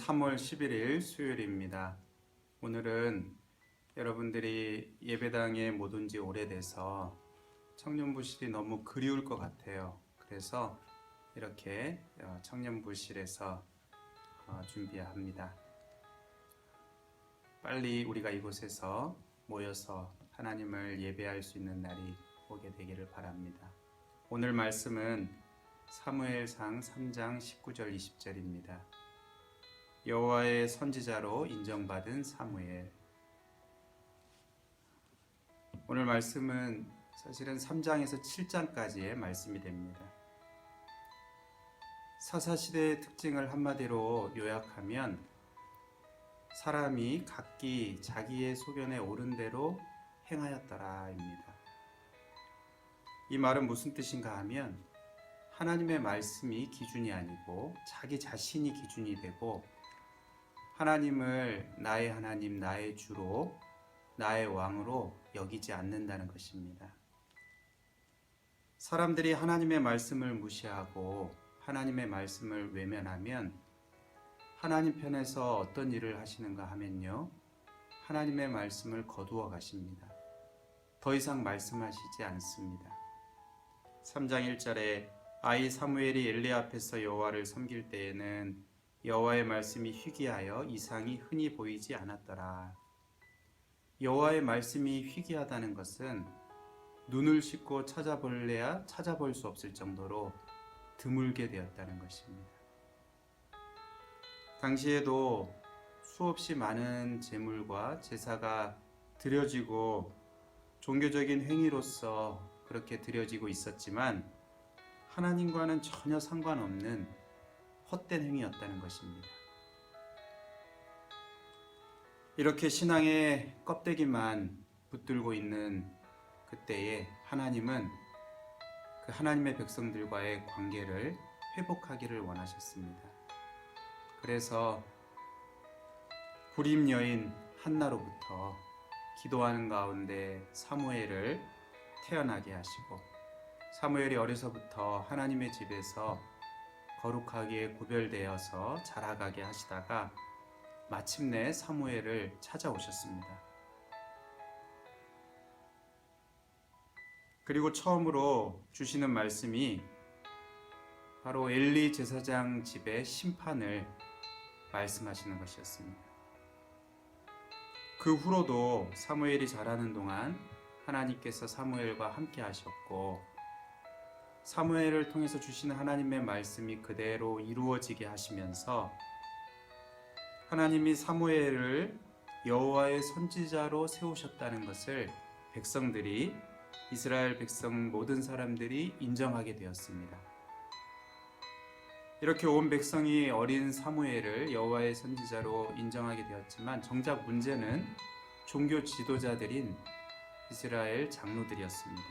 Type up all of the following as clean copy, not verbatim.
3월 11일 수요일입니다. 오늘은 여러분들이 예배당에 못 온 지 오래돼서 청년부실이 너무 그리울 것 같아요. 그래서 이렇게 청년부실에서 준비합니다. 빨리 우리가 이곳에서 모여서 하나님을 예배할 수 있는 날이 오게 되기를 바랍니다. 오늘 말씀은 사무엘상 3장 19절 20절입니다. 여호와의 선지자로 인정받은 사무엘. 오늘 말씀은 사실은 3장에서 7장까지의 말씀이 됩니다. 사사시대의 특징을 한마디로 요약하면 사람이 각기 자기의 소견에 옳은 대로 행하였더라입니다. 이 말은 무슨 뜻인가 하면 하나님의 말씀이 기준이 아니고 자기 자신이 기준이 되고 하나님을 나의 하나님, 나의 주로, 나의 왕으로 여기지 않는다는 것입니다. 사람들이 하나님의 말씀을 무시하고 하나님의 말씀을 외면하면 하나님 편에서 어떤 일을 하시는가 하면요, 하나님의 말씀을 거두어 가십니다. 더 이상 말씀하시지 않습니다. 3장 1절에 아이 사무엘이 엘리 앞에서 여호와를 섬길 때에는 여호와의 말씀이 희귀하여 이상이 흔히 보이지 않았더라. 여호와의 말씀이 희귀하다는 것은 눈을 씻고 찾아볼래야 찾아볼 수 없을 정도로 드물게 되었다는 것입니다. 당시에도 수없이 많은 제물과 제사가 드려지고 종교적인 행위로서 그렇게 드려지고 있었지만 하나님과는 전혀 상관없는 헛된 행위였다는 것입니다. 이렇게 신앙의 껍데기만 붙들고 있는 그때에 하나님은 그 하나님의 백성들과의 관계를 회복하기를 원하셨습니다. 그래서 구림 여인 한나로부터 기도하는 가운데 사무엘을 태어나게 하시고 사무엘이 어려서부터 하나님의 집에서 거룩하게 구별되어서 자라가게 하시다가 마침내 사무엘을 찾아오셨습니다. 그리고 처음으로 주시는 말씀이 바로 엘리 제사장 집의 심판을 말씀하시는 것이었습니다. 그 후로도 사무엘이 자라는 동안 하나님께서 사무엘과 함께 하셨고 사무엘을 통해서 주시는 하나님의 말씀이 그대로 이루어지게 하시면서 하나님이 사무엘을 여호와의 선지자로 세우셨다는 것을 백성들이, 이스라엘 백성 모든 사람들이 인정하게 되었습니다. 이렇게 온 백성이 어린 사무엘을 여호와의 선지자로 인정하게 되었지만 정작 문제는 종교 지도자들인 이스라엘 장로들이었습니다.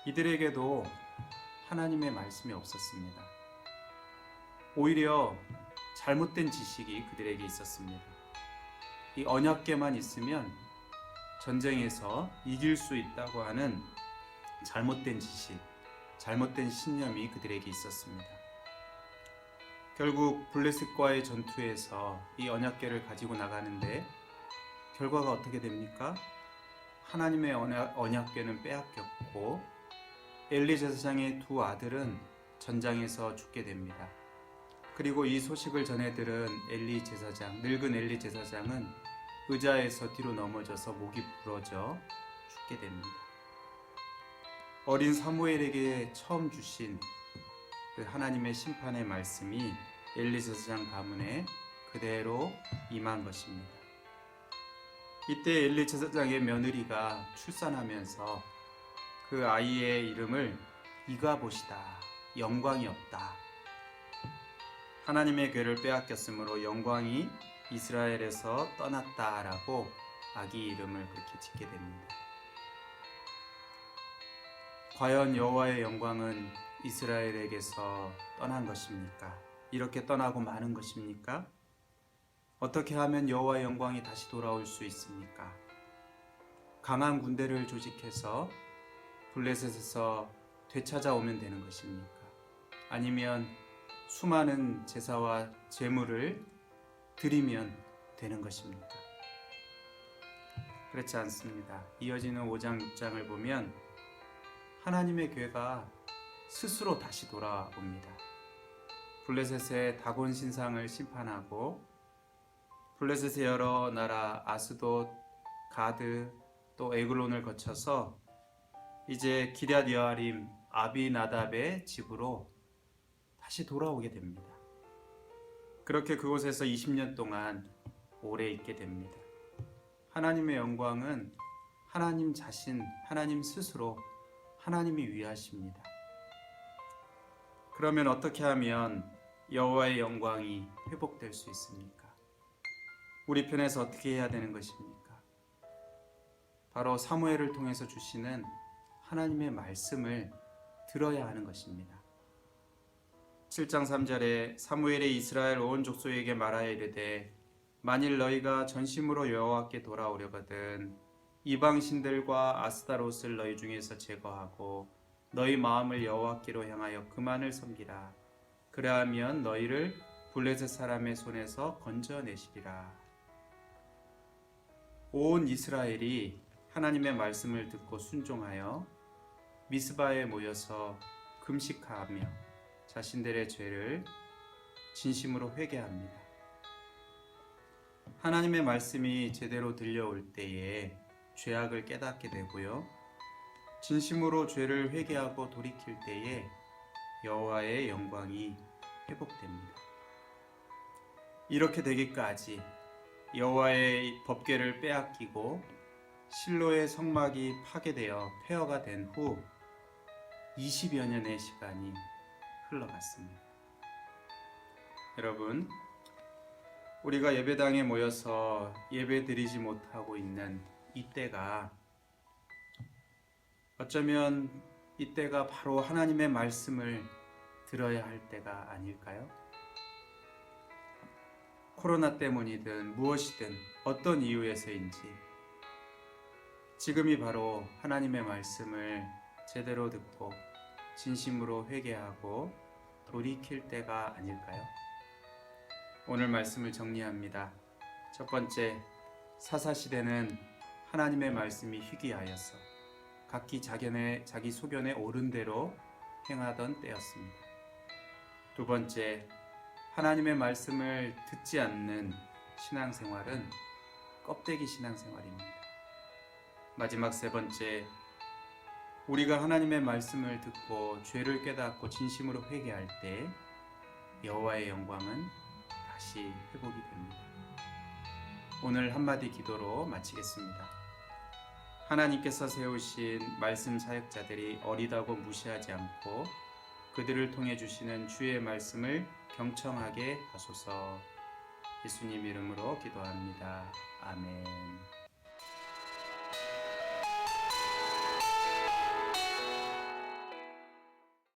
이들에게도 하나님의 말씀이 없었습니다. 오히려 잘못된 지식이 그들에게 있었습니다. 이 언약궤만 있으면 전쟁에서 이길 수 있다고 하는 잘못된 지식, 잘못된 신념이 그들에게 있었습니다. 결국 블레셋과의 전투에서 이 언약궤를 가지고 나가는데 결과가 어떻게 됩니까? 하나님의 언약궤는 빼앗겼고 엘리 제사장의 두 아들은 전장에서 죽게 됩니다. 그리고 이 소식을 전해들은 엘리 제사장, 늙은 엘리 제사장은 의자에서 뒤로 넘어져서 목이 부러져 죽게 됩니다. 어린 사무엘에게 처음 주신 그 하나님의 심판의 말씀이 엘리 제사장 가문에 그대로 임한 것입니다. 이때 엘리 제사장의 며느리가 출산하면서 그 아이의 이름을 이가봇이다, 영광이 없다. 하나님의 궤를 빼앗겼으므로 영광이 이스라엘에서 떠났다라고 아기 이름을 그렇게 짓게 됩니다. 과연 여호와의 영광은 이스라엘에게서 떠난 것입니까? 이렇게 떠나고 마는 것입니까? 어떻게 하면 여호와의 영광이 다시 돌아올 수 있습니까? 강한 군대를 조직해서 블레셋에서 되찾아오면 되는 것입니까? 아니면 수많은 제사와 제물을 드리면 되는 것입니까? 그렇지 않습니다. 이어지는 5장 6장을 보면 하나님의 괴가 스스로 다시 돌아옵니다. 블레셋의 다곤 신상을 심판하고 블레셋의 여러 나라 아스돗, 가드, 또 에글론을 거쳐서 이제 기럇 여아림 아비나답의 집으로 다시 돌아오게 됩니다. 그렇게 그곳에서 20년 동안 오래 있게 됩니다. 하나님의 영광은 하나님 자신, 하나님 스스로 하나님이 위하십니다. 그러면 어떻게 하면 여호와의 영광이 회복될 수 있습니까? 우리 편에서 어떻게 해야 되는 것입니까? 바로 사무엘을 통해서 주시는 하나님의 말씀을 들어야 하는 것입니다. 7장 3절에 사무엘이 이스라엘 온 족속에게 말하여 이르되 만일 너희가 전심으로 여호와께 돌아오려거든 이방 신들과 아스타롯을 너희 중에서 제거하고 너희 마음을 여호와께로 향하여 그만을 섬기라. 그러하면 너희를 블레셋 사람의 손에서 건져내시리라. 온 이스라엘이 하나님의 말씀을 듣고 순종하여 미스바에 모여서 금식하며 자신들의 죄를 진심으로 회개합니다. 하나님의 말씀이 제대로 들려올 때에 죄악을 깨닫게 되고요. 진심으로 죄를 회개하고 돌이킬 때에 여호와의 영광이 회복됩니다. 이렇게 되기까지 여호와의 법궤를 빼앗기고 실로의 성막이 파괴되어 폐허가 된 후 20여 년의 시간이 흘러갔습니다. 여러분, 우리가 예배당에 모여서 예배 드리지 못하고 있는 이때가 어쩌면 이때가 바로 하나님의 말씀을 들어야 할 때가 아닐까요? 코로나 때문이든 무엇이든 어떤 이유에서인지 지금이 바로 하나님의 말씀을 제대로 듣고 진심으로 회개하고 돌이킬 때가 아닐까요? 오늘 말씀을 정리합니다. 첫 번째, 사사시대는 하나님의 말씀이 희귀하여서 각기 자기 소견에 옳은 대로 행하던 때였습니다. 두 번째, 하나님의 말씀을 듣지 않는 신앙생활은 껍데기 신앙생활입니다. 마지막 세 번째, 우리가 하나님의 말씀을 듣고 죄를 깨닫고 진심으로 회개할 때 여호와의 영광은 다시 회복이 됩니다. 오늘 한마디 기도로 마치겠습니다. 하나님께서 세우신 말씀 사역자들이 어리다고 무시하지 않고 그들을 통해 주시는 주의 말씀을 경청하게 하소서. 예수님 이름으로 기도합니다. 아멘.